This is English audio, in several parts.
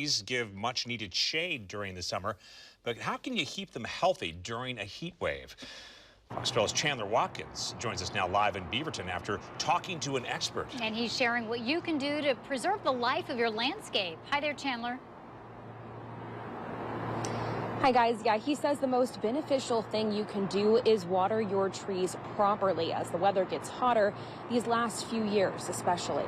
These give much needed shade during the summer, but how can you keep them healthy during a heat wave? Fox 12's Chandler Watkins joins us now live in Beaverton after talking to an expert. And he's sharing what you can do to preserve the life of your landscape. Hi there, Chandler. Hi guys, he says the most beneficial thing you can do is water your trees properly as the weather gets hotter these last few years especially.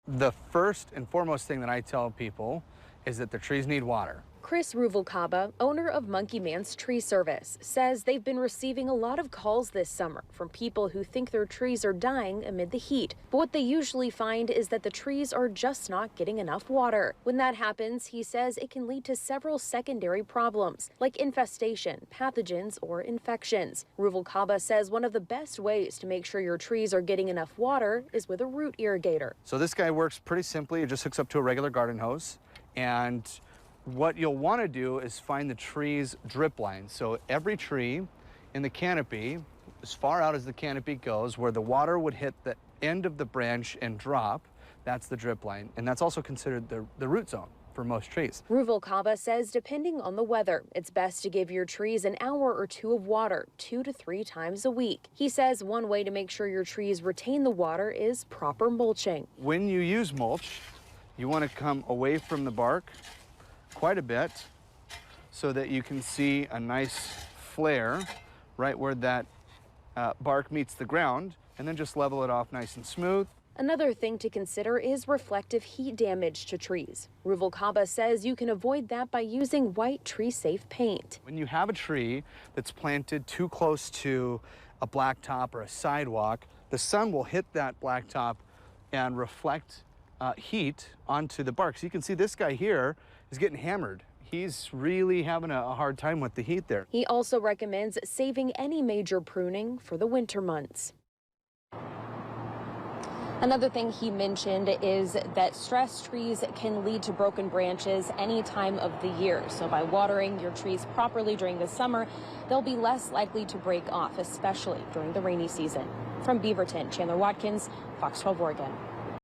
The first and foremost thing that I tell people is that the trees need water. Chris Ruvalcaba, owner of Monkey Man's Tree Service, says they've been receiving a lot of calls this summer from people who think their trees are dying amid the heat. But what they usually find is that the trees are just not getting enough water. When that happens, he says it can lead to several secondary problems, like infestation, pathogens, or infections. Ruvalcaba says one of the best ways to make sure your trees are getting enough water is with a root irrigator. So this guy works pretty simply. It just hooks up to a regular garden hose, and what you'll want to do is find the tree's drip line. So every tree in the canopy, as far out as the canopy goes, where the water would hit the end of the branch and drop, that's the drip line. And that's also considered the root zone for most trees. Ruvalcaba says depending on the weather, it's best to give your trees an hour or two of water 2 to 3 times a week. He says one way to make sure your trees retain the water is proper mulching. When you use mulch, you want to come away from the bark quite a bit so that you can see a nice flare right where that bark meets the ground, and then just level it off nice and smooth. Another thing to consider is reflective heat damage to trees. Ruvalcaba says you can avoid that by using white tree-safe paint. When you have a tree that's planted too close to a blacktop or a sidewalk, the sun will hit that blacktop and reflect heat onto the bark. So you can see this guy here is getting hammered. He's really having a hard time with the heat there. He also recommends saving any major pruning for the winter months. Another thing he mentioned is that stressed trees can lead to broken branches any time of the year. So by watering your trees properly during the summer, they'll be less likely to break off, especially during the rainy season. From Beaverton, Chandler Watkins, Fox 12 Oregon.